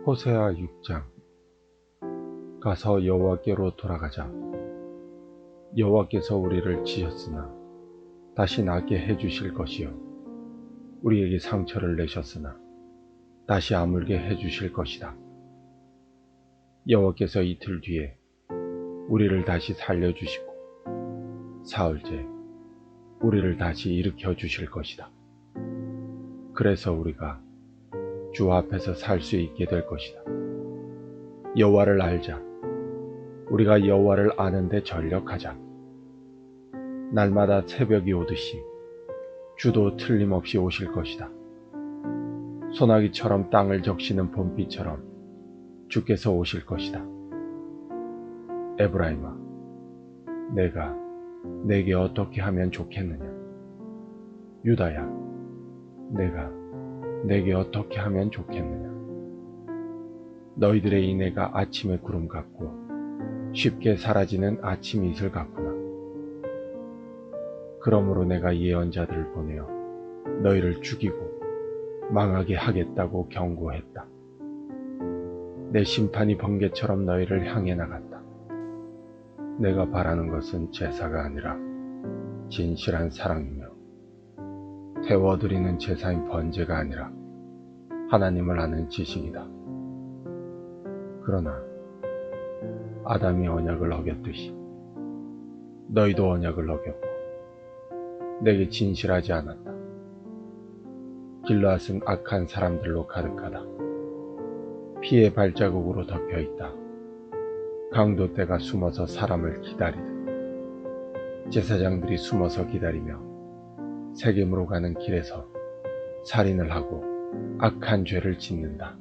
호세아 6장. 가서 여호와께로 돌아가자. 여호와께서 우리를 치셨으나 다시 낫게 해주실 것이요, 우리에게 상처를 내셨으나 다시 아물게 해주실 것이다. 여호와께서 이틀 뒤에 우리를 다시 살려주시고 사흘째 우리를 다시 일으켜 주실 것이다. 그래서 우리가 주 앞에서 살 수 있게 될 것이다. 여호와를 알자. 우리가 여호와를 아는데 전력하자. 날마다 새벽이 오듯이 주도 틀림없이 오실 것이다. 소나기처럼 땅을 적시는 봄비처럼 주께서 오실 것이다. 에브라임아, 내가 내게 어떻게 하면 좋겠느냐? 유다야, 내가 내게 어떻게 하면 좋겠느냐? 너희들의 인애가 아침의 구름 같고 쉽게 사라지는 아침 이슬 같구나. 그러므로 내가 예언자들을 보내어 너희를 죽이고 망하게 하겠다고 경고했다. 내 심판이 번개처럼 너희를 향해 나갔다. 내가 바라는 것은 제사가 아니라 진실한 사랑이며, 태워드리는 제사인 번제가 아니라 하나님을 아는 지식이다. 그러나 아담이 언약을 어겼듯이 너희도 언약을 어겼고 내게 진실하지 않았다. 길르앗은 악한 사람들로 가득하다. 피의 발자국으로 덮여있다. 강도떼가 숨어서 사람을 기다리듯 제사장들이 숨어서 기다리며 세겜으로 가는 길에서 살인을 하고 악한 죄를 짓는다.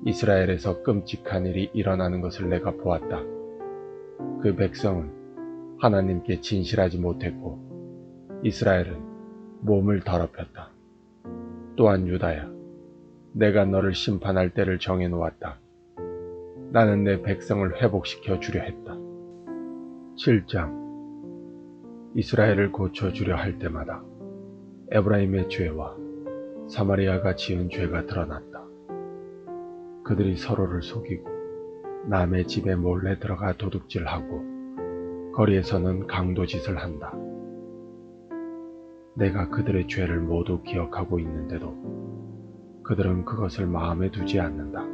이스라엘에서 끔찍한 일이 일어나는 것을 내가 보았다. 그 백성은 하나님께 진실하지 못했고 이스라엘은 몸을 더럽혔다. 또한 유다야, 내가 너를 심판할 때를 정해놓았다. 나는 내 백성을 회복시켜 주려 했다. 7장. 이스라엘을 고쳐주려 할 때마다 에브라임의 죄와 사마리아가 지은 죄가 드러났다. 그들이 서로를 속이고 남의 집에 몰래 들어가 도둑질하고 거리에서는 강도짓을 한다. 내가 그들의 죄를 모두 기억하고 있는데도 그들은 그것을 마음에 두지 않는다.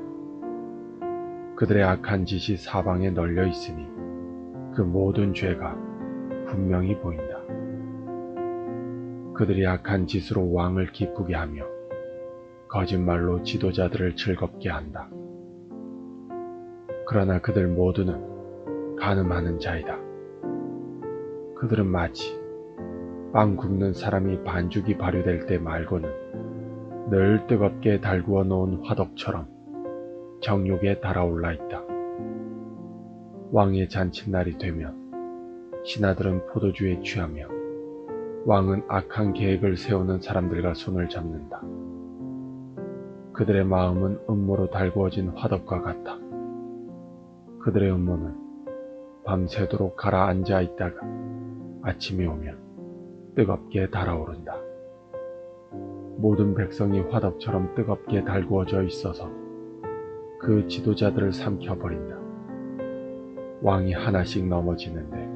그들의 악한 짓이 사방에 널려 있으니 그 모든 죄가 분명히 보인다. 그들이 악한 짓으로 왕을 기쁘게 하며 거짓말로 지도자들을 즐겁게 한다. 그러나 그들 모두는 가늠하는 자이다. 그들은 마치 빵 굽는 사람이 반죽이 발효될 때 말고는 늘 뜨겁게 달구어 놓은 화덕처럼 정욕에 달아올라 있다. 왕의 잔칫날이 되면 신하들은 포도주에 취하며 왕은 악한 계획을 세우는 사람들과 손을 잡는다. 그들의 마음은 음모로 달구어진 화덕과 같아. 그들의 음모는 밤새도록 가라앉아 있다가 아침이 오면 뜨겁게 달아오른다. 모든 백성이 화덕처럼 뜨겁게 달구어져 있어서 그 지도자들을 삼켜버린다. 왕이 하나씩 넘어지는데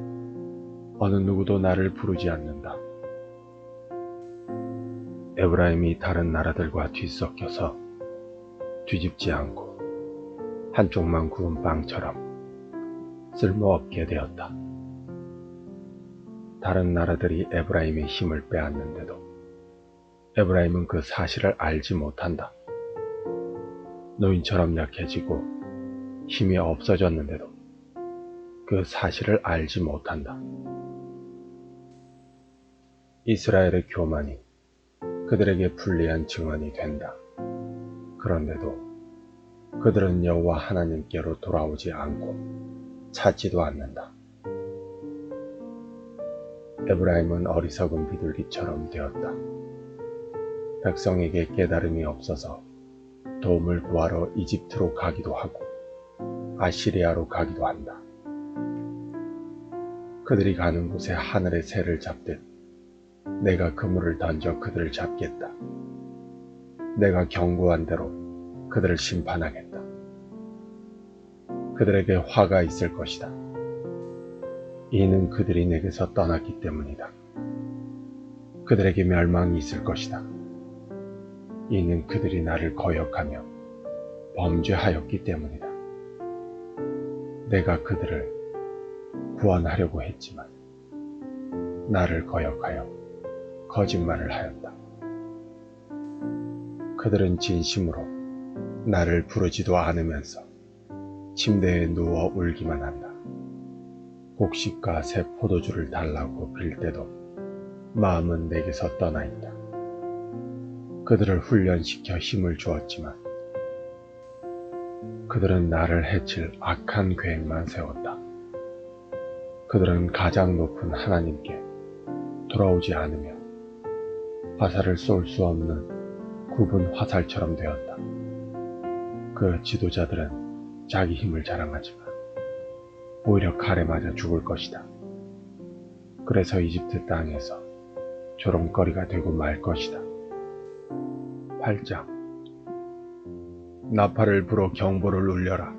어느 누구도 나를 부르지 않는다. 에브라임이 다른 나라들과 뒤섞여서 뒤집지 않고 한쪽만 구운 빵처럼 쓸모없게 되었다. 다른 나라들이 에브라임의 힘을 빼앗는데도 에브라임은 그 사실을 알지 못한다. 노인처럼 약해지고 힘이 없어졌는데도 그 사실을 알지 못한다. 이스라엘의 교만이 그들에게 불리한 증언이 된다. 그런데도 그들은 여호와 하나님께로 돌아오지 않고 찾지도 않는다. 에브라임은 어리석은 비둘기처럼 되었다. 백성에게 깨달음이 없어서 도움을 구하러 이집트로 가기도 하고 아시리아로 가기도 한다. 그들이 가는 곳에 하늘의 새를 잡듯 내가 그물을 던져 그들을 잡겠다. 내가 경고한 대로 그들을 심판하겠다. 그들에게 화가 있을 것이다. 이는 그들이 내게서 떠났기 때문이다. 그들에게 멸망이 있을 것이다. 이는 그들이 나를 거역하며 범죄하였기 때문이다. 내가 그들을 구원하려고 했지만 나를 거역하여 거짓말을 하였다. 그들은 진심으로 나를 부르지도 않으면서 침대에 누워 울기만 한다. 곡식과 새 포도주를 달라고 빌 때도 마음은 내게서 떠나 있다. 그들을 훈련시켜 힘을 주었지만 그들은 나를 해칠 악한 계획만 세웠다. 그들은 가장 높은 하나님께 돌아오지 않으며 화살을 쏠 수 없는 굽은 화살처럼 되었다. 그 지도자들은 자기 힘을 자랑하지만 오히려 칼에 맞아 죽을 것이다. 그래서 이집트 땅에서 조롱거리가 되고 말 것이다. 8장. 나팔을 불어 경보를 울려라.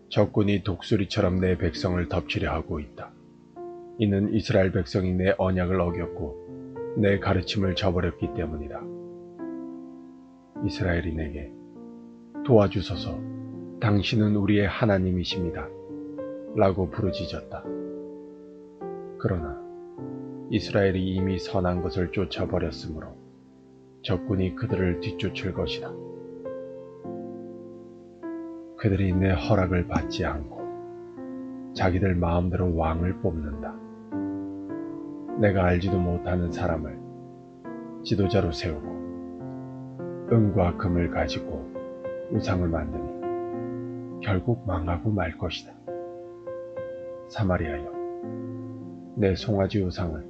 적군이 독수리처럼 내 백성을 덮치려 하고 있다. 이는 이스라엘 백성이 내 언약을 어겼고 내 가르침을 저버렸기 때문이다. 이스라엘이 내게 도와주소서, 당신은 우리의 하나님이십니다 라고 부르짖었다. 그러나 이스라엘이 이미 선한 것을 쫓아버렸으므로 적군이 그들을 뒤쫓을 것이다. 그들이 내 허락을 받지 않고 자기들 마음대로 왕을 뽑는다. 내가 알지도 못하는 사람을 지도자로 세우고 은과 금을 가지고 우상을 만드니 결국 망하고 말 것이다. 사마리아여, 내 송아지 우상을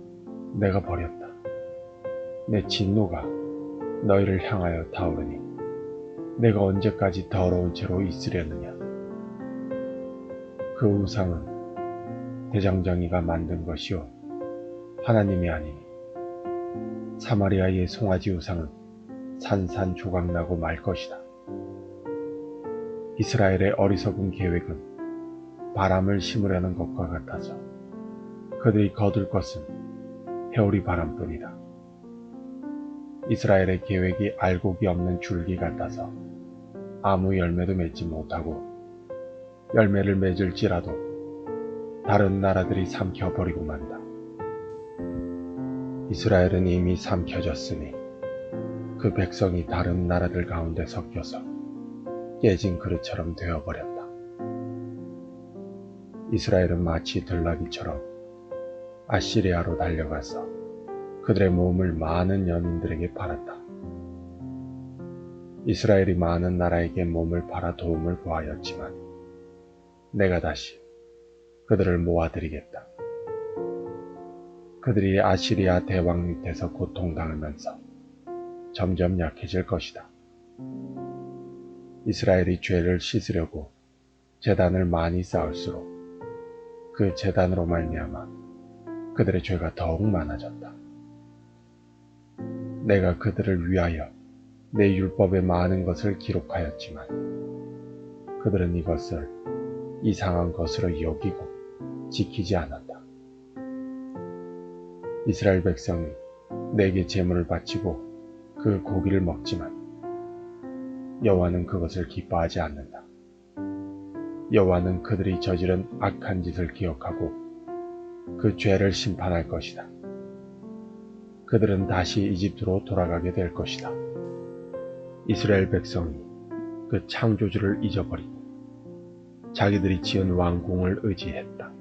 내가 버렸다. 내 진노가 너희를 향하여 타오르니 내가 언제까지 더러운 채로 있으려느냐. 그 우상은 대장장이가 만든 것이요 하나님이 아니니 사마리아의 송아지 우상은 산산조각나고 말 것이다. 이스라엘의 어리석은 계획은 바람을 심으려는 것과 같아서 그들이 거둘 것은 회오리 바람뿐이다. 이스라엘의 계획이 알곡이 없는 줄기 같아서 아무 열매도 맺지 못하고 열매를 맺을지라도 다른 나라들이 삼켜버리고 만다. 이스라엘은 이미 삼켜졌으니 그 백성이 다른 나라들 가운데 섞여서 깨진 그릇처럼 되어버렸다. 이스라엘은 마치 들나귀처럼 아시리아로 달려가서 그들의 몸을 많은 연인들에게 팔았다. 이스라엘이 많은 나라에게 몸을 팔아 도움을 구하였지만 내가 다시 그들을 모아드리겠다. 그들이 아시리아 대왕 밑에서 고통당하면서 점점 약해질 것이다. 이스라엘이 죄를 씻으려고 제단을 많이 쌓을수록 그 제단으로 말미암아 그들의 죄가 더욱 많아졌다. 내가 그들을 위하여 내 율법에 많은 것을 기록하였지만 그들은 이것을 이상한 것으로 여기고 지키지 않았다. 이스라엘 백성이 내게 제물을 바치고 그 고기를 먹지만 여호와는 그것을 기뻐하지 않는다. 여호와는 그들이 저지른 악한 짓을 기억하고 그 죄를 심판할 것이다. 그들은 다시 이집트로 돌아가게 될 것이다. 이스라엘 백성이 그 창조주를 잊어버리고 자기들이 지은 왕궁을 의지했다.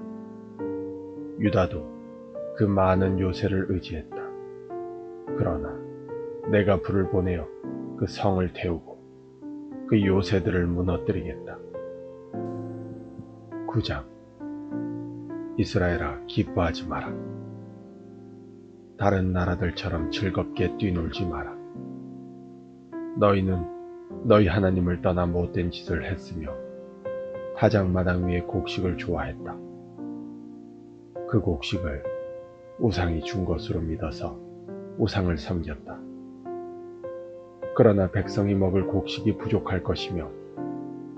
유다도 그 많은 요새를 의지했다. 그러나 내가 불을 보내어 그 성을 태우고 그 요새들을 무너뜨리겠다. 9장. 이스라엘아, 기뻐하지 마라. 다른 나라들처럼 즐겁게 뛰놀지 마라. 너희는 너희 하나님을 떠나 못된 짓을 했으며 타작마당 위에 곡식을 좋아했다. 그 곡식을 우상이 준 것으로 믿어서 우상을 섬겼다. 그러나 백성이 먹을 곡식이 부족할 것이며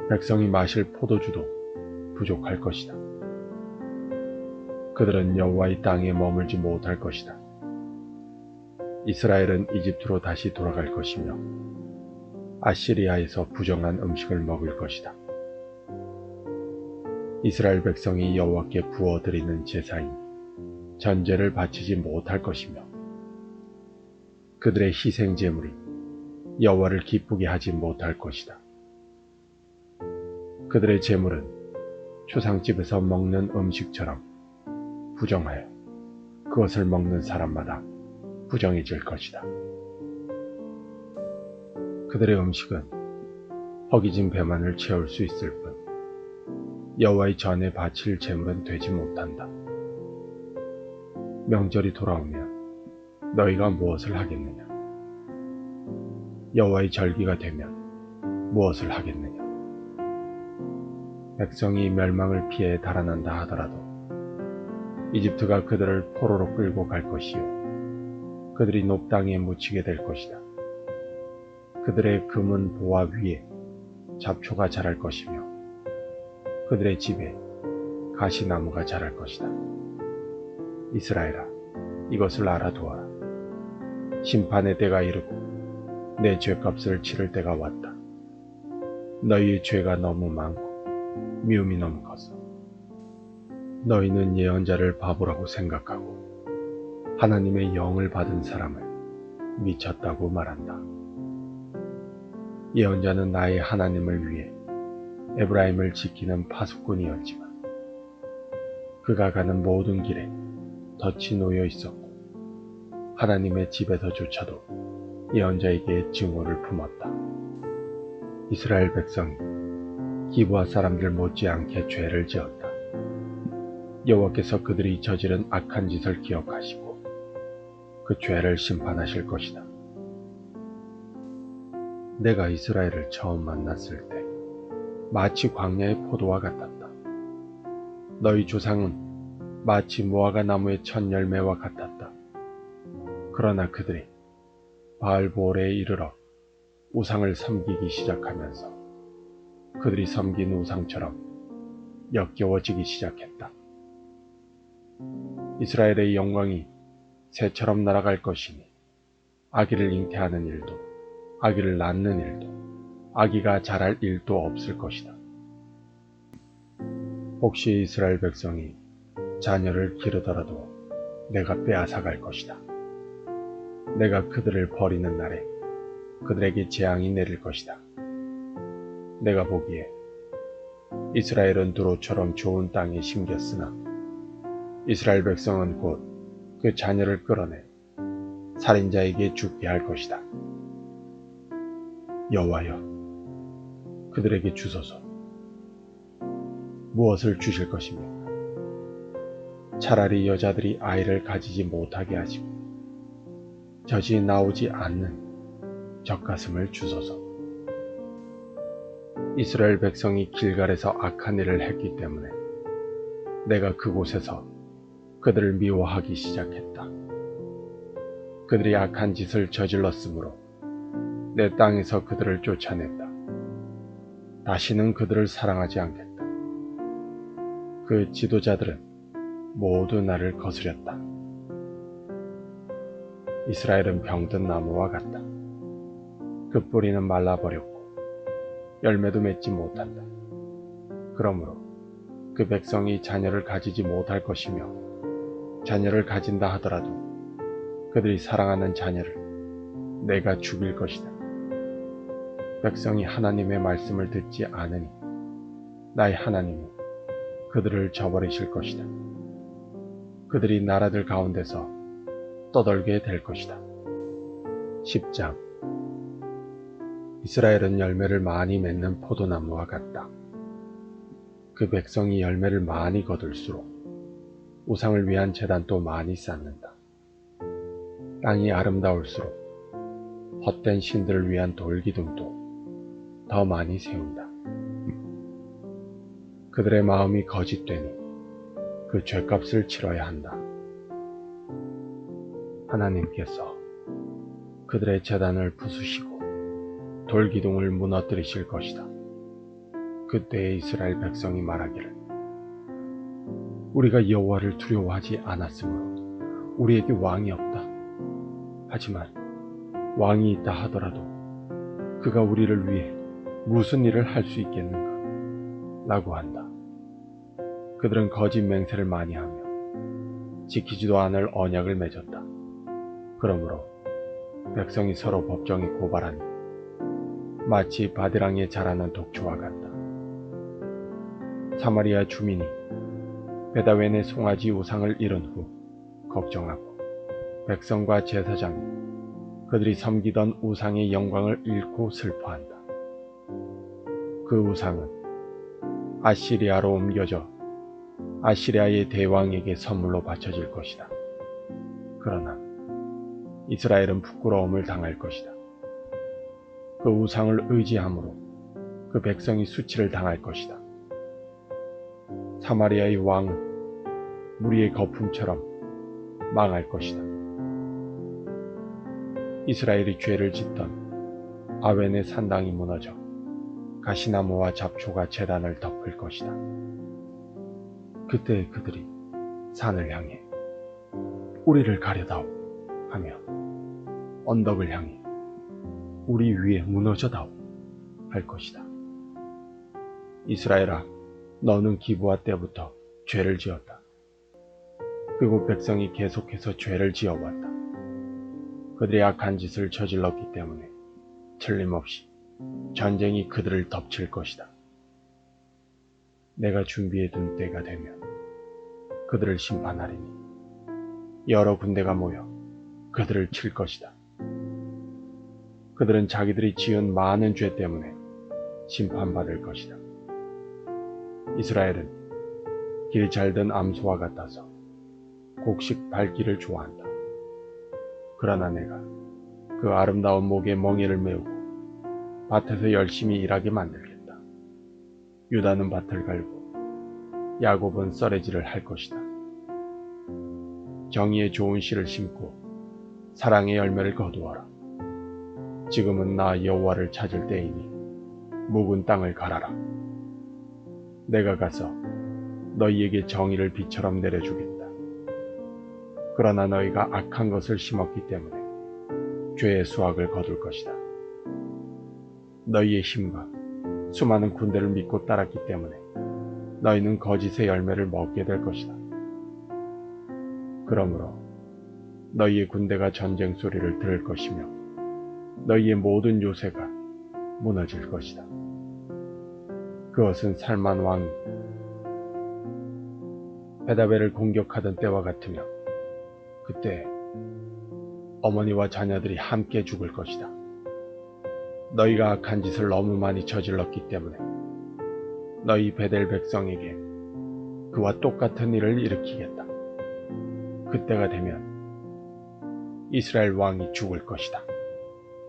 백성이 마실 포도주도 부족할 것이다. 그들은 여호와의 땅에 머물지 못할 것이다. 이스라엘은 이집트로 다시 돌아갈 것이며 아시리아에서 부정한 음식을 먹을 것이다. 이스라엘 백성이 여호와께 부어드리는 제사인 전제를 바치지 못할 것이며 그들의 희생 제물이 여호와를 기쁘게 하지 못할 것이다. 그들의 제물은 초상집에서 먹는 음식처럼 부정하여 그것을 먹는 사람마다 부정해질 것이다. 그들의 음식은 허기진 배만을 채울 수 있을 뿐 여호와의 전에 바칠 제물은 되지 못한다. 명절이 돌아오면 너희가 무엇을 하겠느냐? 여호와의 절기가 되면 무엇을 하겠느냐? 백성이 멸망을 피해 달아난다 하더라도 이집트가 그들을 포로로 끌고 갈 것이요 그들이 녹당에 묻히게 될 것이다. 그들의 금은 보화 위에 잡초가 자랄 것이며 그들의 집에 가시나무가 자랄 것이다. 이스라엘아, 이것을 알아두어라. 심판의 때가 이르고 내 죄값을 치를 때가 왔다. 너희의 죄가 너무 많고 미움이 너무 커서 너희는 예언자를 바보라고 생각하고 하나님의 영을 받은 사람을 미쳤다고 말한다. 예언자는 나의 하나님을 위해 에브라임을 지키는 파수꾼이었지만 그가 가는 모든 길에 덫이 놓여 있었고 하나님의 집에서조차도 예언자에게 증오를 품었다. 이스라엘 백성이 기브아 사람들 못지않게 죄를 지었다. 여호와께서 그들이 저지른 악한 짓을 기억하시고 그 죄를 심판하실 것이다. 내가 이스라엘을 처음 만났을 때 마치 광야의 포도와 같았다. 너희 조상은 마치 무화과 나무의 첫 열매와 같았다. 그러나 그들이 바알보올에 이르러 우상을 섬기기 시작하면서 그들이 섬긴 우상처럼 역겨워지기 시작했다. 이스라엘의 영광이 새처럼 날아갈 것이니 아기를 잉태하는 일도 아기를 낳는 일도 아기가 자랄 일도 없을 것이다. 혹시 이스라엘 백성이 자녀를 기르더라도 내가 빼앗아갈 것이다. 내가 그들을 버리는 날에 그들에게 재앙이 내릴 것이다. 내가 보기에 이스라엘은 두로처럼 좋은 땅에 심겼으나 이스라엘 백성은 곧 그 자녀를 끌어내 살인자에게 죽게 할 것이다. 여호와여, 그들에게 주소서. 무엇을 주실 것입니까? 차라리 여자들이 아이를 가지지 못하게 하시고 젖이 나오지 않는 젖가슴을 주소서. 이스라엘 백성이 길갈에서 악한 일을 했기 때문에 내가 그곳에서 그들을 미워하기 시작했다. 그들이 악한 짓을 저질렀으므로 내 땅에서 그들을 쫓아냈다. 다시는 그들을 사랑하지 않겠다. 그 지도자들은 모두 나를 거스렸다. 이스라엘은 병든 나무와 같다. 그 뿌리는 말라버렸고 열매도 맺지 못한다. 그러므로 그 백성이 자녀를 가지지 못할 것이며 자녀를 가진다 하더라도 그들이 사랑하는 자녀를 내가 죽일 것이다. 백성이 하나님의 말씀을 듣지 않으니 나의 하나님이 그들을 저버리실 것이다. 그들이 나라들 가운데서 떠돌게 될 것이다. 10장. 이스라엘은 열매를 많이 맺는 포도나무와 같다. 그 백성이 열매를 많이 거둘수록 우상을 위한 제단도 많이 쌓는다. 땅이 아름다울수록 헛된 신들을 위한 돌기둥도 더 많이 세운다. 그들의 마음이 거짓되니 그 죄값을 치러야 한다. 하나님께서 그들의 제단을 부수시고 돌기둥을 무너뜨리실 것이다. 그때에 이스라엘 백성이 말하기를 우리가 여호와를 두려워하지 않았으므로 우리에게 왕이 없다. 하지만 왕이 있다 하더라도 그가 우리를 위해 무슨 일을 할 수 있겠는가? 라고 한다. 그들은 거짓 맹세를 많이 하며 지키지도 않을 언약을 맺었다. 그러므로 백성이 서로 법정에 고발하니 마치 바디랑에 자라는 독초와 같다. 사마리아 주민이 베다웬의 송아지 우상을 잃은 후 걱정하고 백성과 제사장이 그들이 섬기던 우상의 영광을 잃고 슬퍼한다. 그 우상은 아시리아로 옮겨져 아시리아의 대왕에게 선물로 바쳐질 것이다. 그러나 이스라엘은 부끄러움을 당할 것이다. 그 우상을 의지함으로 그 백성이 수치를 당할 것이다. 사마리아의 왕은 무리의 거품처럼 망할 것이다. 이스라엘이 죄를 짓던 아웬의 산당이 무너져 가시나무와 잡초가 제단을 덮을 것이다. 그때 그들이 산을 향해 우리를 가려다오 하며 언덕을 향해 우리 위에 무너져다오 할 것이다. 이스라엘아, 너는 기브아 때부터 죄를 지었다. 그곳 백성이 계속해서 죄를 지어왔다. 그들의 악한 짓을 저질렀기 때문에 틀림없이 전쟁이 그들을 덮칠 것이다. 내가 준비해둔 때가 되면 그들을 심판하리니 여러 군대가 모여 그들을 칠 것이다. 그들은 자기들이 지은 많은 죄 때문에 심판받을 것이다. 이스라엘은 길 잘든 암소와 같아서 곡식 밟기를 좋아한다. 그러나 내가 그 아름다운 목에 멍에를 메우고 밭에서 열심히 일하게 만들겠다. 유다는 밭을 갈고 야곱은 썰매질을 할 것이다. 정의의 좋은 씨를 심고 사랑의 열매를 거두어라. 지금은 나 여호와를 찾을 때이니 묵은 땅을 갈아라. 내가 가서 너희에게 정의를 비처럼 내려주겠다. 그러나 너희가 악한 것을 심었기 때문에 죄의 수확을 거둘 것이다. 너희의 힘과 수많은 군대를 믿고 따랐기 때문에 너희는 거짓의 열매를 먹게 될 것이다. 그러므로 너희의 군대가 전쟁 소리를 들을 것이며 너희의 모든 요새가 무너질 것이다. 그것은 살만 왕이 베다벨을 공격하던 때와 같으며 그때 어머니와 자녀들이 함께 죽을 것이다. 너희가 악한 짓을 너무 많이 저질렀기 때문에 너희 베델 백성에게 그와 똑같은 일을 일으키겠다. 그때가 되면 이스라엘 왕이 죽을 것이다.